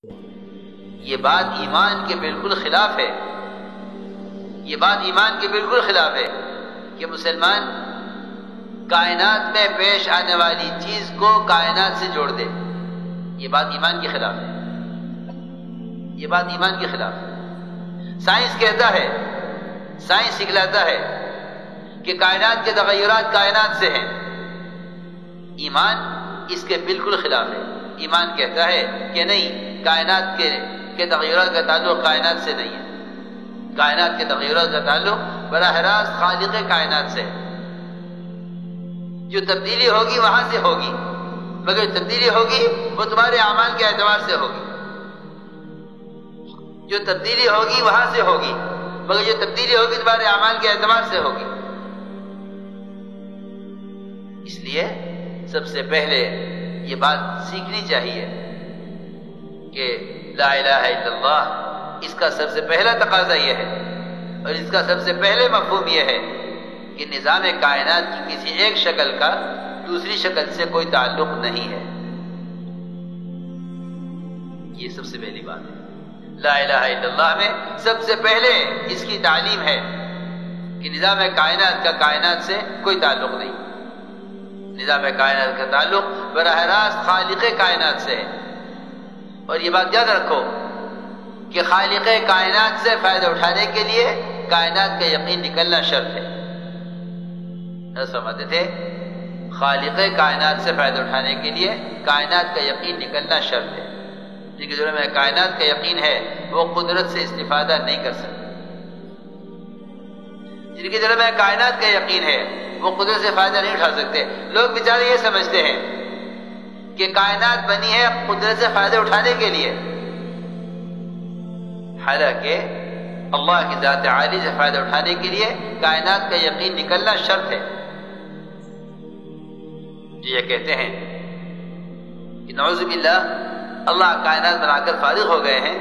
یہ بات ایمان کے بالکل خلاف ہے، یہ بات ایمان کے بالکل خلاف ہے کہ مسلمان کائنات میں پیش آنے والی چیز کو کائنات سے جوڑ دے۔ یہ بات ایمان کے خلاف ہے، یہ بات ایمان کے خلاف ہے۔ سائنس کہتا ہے، سائنس سکھلاتا ہے کہ کائنات کے تغیرات کائنات سے ہیں، ایمان اس کے بالکل خلاف ہے۔ ایمان کہتا ہے کہ نہیں، کائنات کے تغیرات کا تعلق کائنات سے نہیں ہے، کائنات کے تغیرات کا تعلق براہ راست خالق کائنات سے ہے۔ جو تبدیلی ہوگی وہاں سے ہوگی، مگر جو تبدیلی ہوگی وہ تمہارے اعمال کے اعتبار سے ہوگی۔ جو تبدیلی ہوگی وہاں سے ہوگی، مگر جو تبدیلی ہوگی تمہارے اعمال کے اعتبار سے ہوگی۔ اس لیے سب سے پہلے یہ بات سیکھنی چاہیے کہ لا الہ الا اللہ، اس کا سب سے پہلا تقاضا یہ ہے، اور اس کا سب سے پہلے مفہوم یہ ہے کہ نظام کائنات کی کسی ایک شکل کا دوسری شکل سے کوئی تعلق نہیں ہے۔ یہ سب سے پہلی بات ہے۔ لا الہ الا اللہ میں سب سے پہلے اس کی تعلیم ہے کہ نظام کائنات کا کائنات سے کوئی تعلق نہیں، نظام کائنات کا تعلق براہ راست خالق کائنات سے ہے۔ اور یہ بات یاد رکھو کہ خالق کائنات سے فائدہ اٹھانے کے لیے کائنات کا یقین نکلنا شرط ہے۔ سمجھتے تھے، خالق کائنات سے فائدہ اٹھانے کے لیے کائنات کا یقین نکلنا شرط ہے۔ جن کے ذریعے میں کائنات کا یقین ہے وہ قدرت سے استفادہ نہیں کر سکتے، جن کے ذریعے میں کائنات کا یقین ہے وہ قدرت سے فائدہ نہیں اٹھا سکتے۔ لوگ بیچارے یہ سمجھتے ہیں کہ کائنات بنی ہے قدرت سے فائدہ اٹھانے کے لیے، حالانکہ اللہ کی ذات عالی سے فائدہ اٹھانے کے لیے کائنات کا یقین نکلنا شرط ہے۔ یہ کہتے ہیں کہ نعوذ باللہ اللہ کائنات بنا کر فارغ ہو گئے ہیں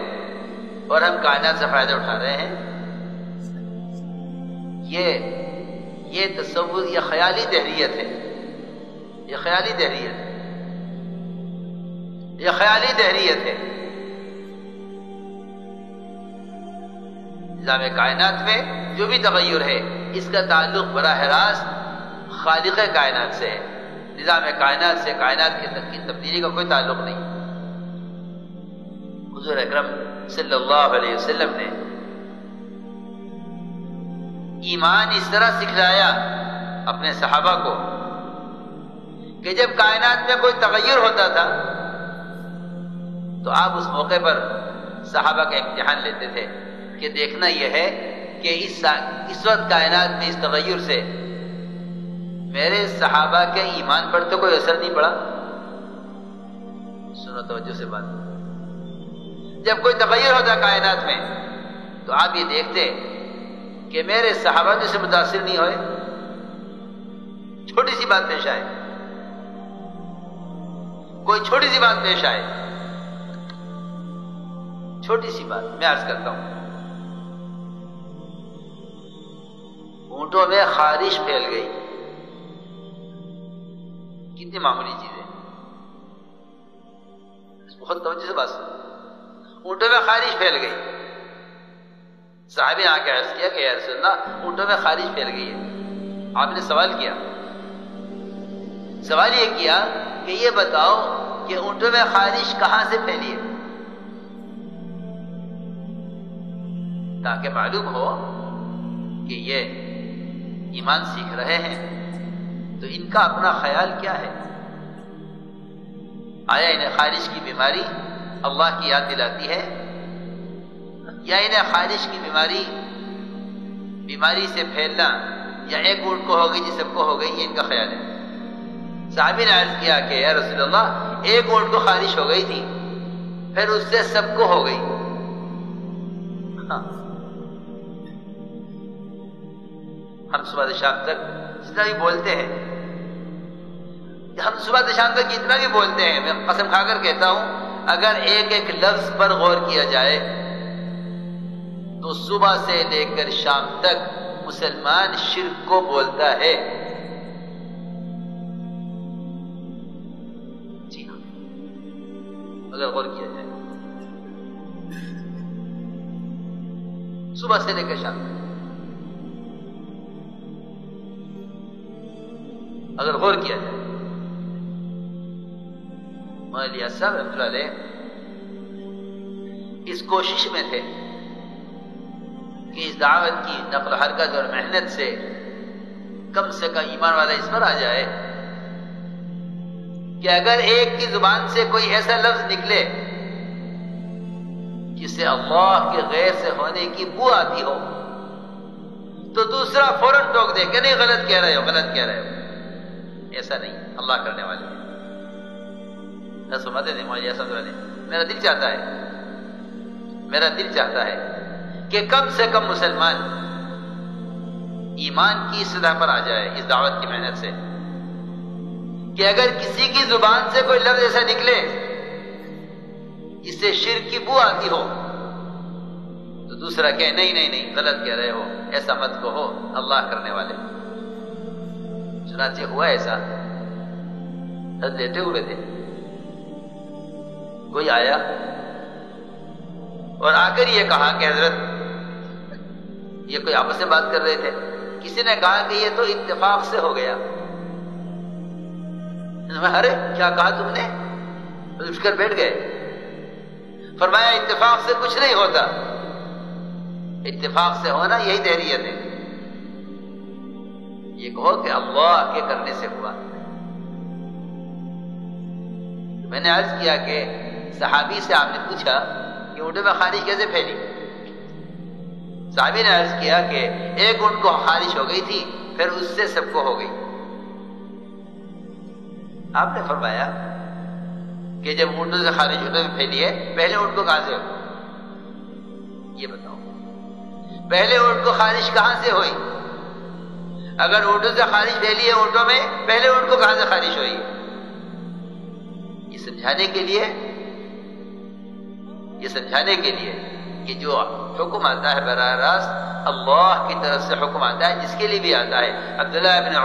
اور ہم کائنات سے فائدہ اٹھا رہے ہیں، یہ تصور، یہ خیالی دہریت ہے، یہ خیالی دہریت ہے، یہ خیالی دہریت ہے۔ نظام کائنات میں جو بھی تغیر ہے اس کا تعلق براہ راست خالق کائنات سے ہے، نظام کائنات سے کائنات کی تبدیلی کا کوئی تعلق نہیں۔ حضور اکرم صلی اللہ علیہ وسلم نے ایمان اس طرح سکھلایا اپنے صحابہ کو کہ جب کائنات میں کوئی تغیر ہوتا تھا تو آپ اس موقع پر صحابہ کا امتحان لیتے تھے کہ دیکھنا یہ ہے کہ اس وقت کائنات میں اس تغیر سے میرے صحابہ کے ایمان پر تو کوئی اثر نہیں پڑا۔ سنو توجہ سے بات، جب کوئی تغیر ہوتا کائنات میں تو آپ یہ دیکھتے کہ میرے صحابہ جس سے متاثر نہیں ہوئے، چھوٹی سی بات پیش آئے، کوئی چھوٹی سی بات پیش آئے، چھوٹی سی بات میں عرض کرتا ہوں، اونٹوں میں خارش پھیل گئی، کتنی معمولی چیز ہے، بہت توجہ سے بات سن۔ اونٹوں میں خارش پھیل گئی، صحابی نے آ کے عرض کیا کہ یا رسول اللہ اونٹوں میں خارش پھیل گئی ہے۔ آپ نے سوال کیا، سوال یہ کیا کہ یہ بتاؤ کہ اونٹوں میں خارش کہاں سے پھیلی ہے، تاکہ معلوم ہو کہ یہ ایمان سیکھ رہے ہیں تو ان کا اپنا خیال کیا ہے۔ آیا انہیں خارش کی بیماری اللہ کی یاد دلاتی ہے، یا انہیں خارش کی بیماری سے پھیلنا یا ایک اونٹ کو ہو گئی جس سب کو ہو گئی، یہ ان کا خیال ہے۔ صحابی نے عرض کیا کہ یا رسول اللہ ایک اونٹ کو خارش ہو گئی تھی، پھر اس سے سب کو ہو گئی۔ ہم صبح سے شام تک جتنا بھی بولتے ہیں، ہم صبح سے شام تک جتنا بھی بولتے ہیں، میں قسم کھا کر کہتا ہوں اگر ایک ایک لفظ پر غور کیا جائے تو صبح سے لے کر شام تک مسلمان شرک کو بولتا ہے۔ جی ہاں، اگر غور کیا جائے صبح سے لے کے شام. اگر غور کیا جائے. مولانا الیاس صاحب رحمۃ اللہ علیہ اس کوشش میں تھے کہ اس دعوت کی نقل و حرکت اور محنت سے کم ایمان والا اس پر آ جائے کہ اگر ایک کی زبان سے کوئی ایسا لفظ نکلے جس سے اللہ کے غیر سے ہونے کی بو آتی ہو تو دوسرا فوراً ٹوک دے کہ نہیں غلط کہہ رہے ہو. ایسا نہیں، اللہ کرنے والے ہیں. سمجھتے تھے مولانا صاحب علیہ. میرا دل چاہتا ہے کہ کم سے کم مسلمان ایمان کی سطح پر آ جائے اس دعوت کی محنت سے کہ اگر کسی کی زبان سے کوئی لفظ ایسا نکلے جس سے شرک کی بو آتی ہو تو دوسرا کہے نہیں غلط کہہ رہے ہو، ایسا مت کہو، اللہ کرنے والے. چنانچہ ہوا ایسا. حضرت لیٹے ہوئے تھے، کوئی آیا اور آ کر یہ کہا کہ حضرت، یہ کوئی آپس میں بات کر رہے تھے، کسی نے کہا کہ یہ تو اتفاق سے ہو گیا. ارے کیا کہا تم نے؟ اٹھ کر بیٹھ گئے. فرمایا اتفاق سے کچھ نہیں ہوتا، اتفاق سے ہونا یہی دہریت ہے. یہ کہو کہ اللہ کے کرنے سے ہوا. میں نے عرض کیا کہ صحابی سے آپ نے پوچھا کہ اونٹوں میں خارش کیسے پھیلی؟ صحابی نے عرض کیا کہ ایک اونٹ کو خارش ہو گئی تھی، پھر اس سے سب کو ہو گئی. آپ نے فرمایا کہ جب اونٹوں سے خارش اونٹوں میں پھیلی ہے، پہلے اونٹ کو کہاں سے ہوئی؟ یہ بتاؤ، پہلے اونٹ کو خارش کہاں سے ہوئی؟ اگر اونٹوں سے خارش پھیلی ہے اونٹوں میں، پہلے اونٹ کو کہاں سے خارش ہوئی؟ یہ سمجھانے کے لیے کہ جو حکم آتا ہے براہ راست اللہ کی طرف سے حکم آتا ہے، جس کے لیے بھی آتا ہے. عبداللہ ابن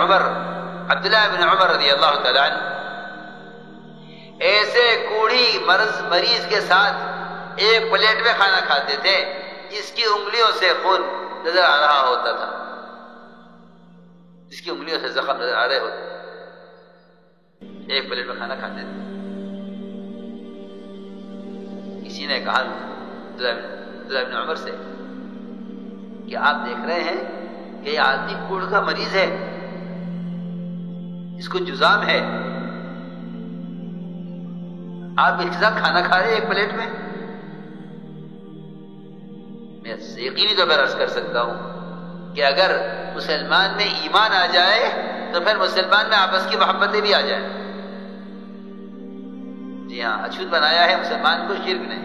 عمر رضی اللہ تعالیٰ عنہ ایسے کوڑی مریض کے ساتھ ایک پلیٹ میں کھانا کھاتے تھے جس کی انگلیوں سے خون نظر آ رہا ہوتا تھا، جس کی انگلیوں سے زخم نظر آ رہے ہوتے. ایک پلیٹ میں کھانا کھاتے تھے. کسی نے کہا عبداللہ ابن عمر سے کہ آپ دیکھ رہے ہیں کہ یہ آدمی کوڑ کا مریض ہے، اس کو جزام ہے، آپ ایک ساتھ کھانا کھا رہے ہیں ایک پلیٹ میں. میں یقینی طور پر عرض کر سکتا ہوں کہ اگر مسلمان میں ایمان آ جائے تو پھر مسلمان میں آپس کی محبتیں بھی آ جائیں. جی ہاں، اچھوت بنایا ہے مسلمان کو شرک نے.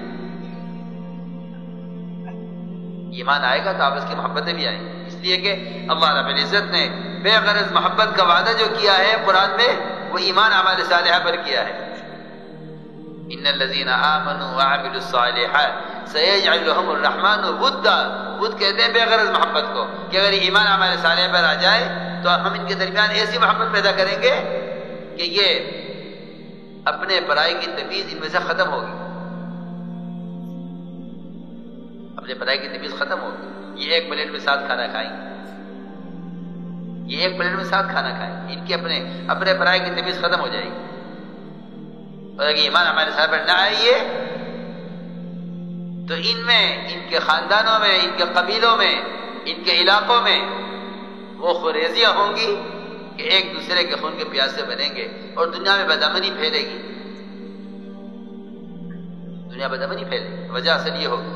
ایمان آئے گا تو آپس کی محبتیں بھی آئیں گی، اس لیے کہ اللہ رب العزت نے بے غرض محبت کا وعدہ جو کیا ہے قرآن میں، وہ ایمان اعمال صالحہ پر کیا ہے. ان الذين آمنوا وعملوا الصالحات سيجعل لهم الرحمن ودا. ود کہتے ہیں بے غرض محبت کو، کہ اگر ایمان اعمال صالحہ پر آ جائے تو ہم ان کے درمیان ایسی محبت پیدا کریں گے کہ یہ اپنے برائی کی تمیز ان میں سے ختم ہوگی. اپنے برائی کی تمیز ختم ہوگی. یہ ایک پلیٹ میں ساتھ کھانا کھائیں، ان کی اپنے برائی کی تمیز ختم ہو جائے گی. اور اگر ایمان ہمارے ساتھ پر نہ آئیے تو ان میں، ان کے خاندانوں میں، ان کے قبیلوں میں، ان کے علاقوں میں وہ خریزیاں ہوں گی کہ ایک دوسرے کے خون کے پیاسے بنیں گے اور دنیا میں بدامنی پھیلے گی. وجہ اصل یہ ہوگی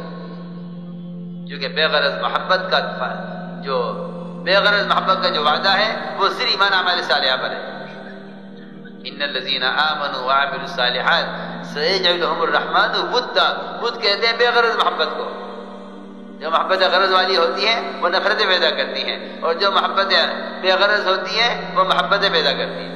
کیونکہ بے غرض محبت کا جو وعدہ ہے وہ صرف ایمان اعمال صالحہ پر ہے. ان الذين آمنوا وعملوا الصالحات سيجعل لهم الرحمن ودا. ود کہتے ہیں بے غرض محبت کو. جو محبت غرض والی ہوتی ہیں وہ نفرتیں پیدا کرتی ہیں، اور جو محبت بے غرض ہوتی ہیں وہ محبتیں پیدا کرتی ہیں.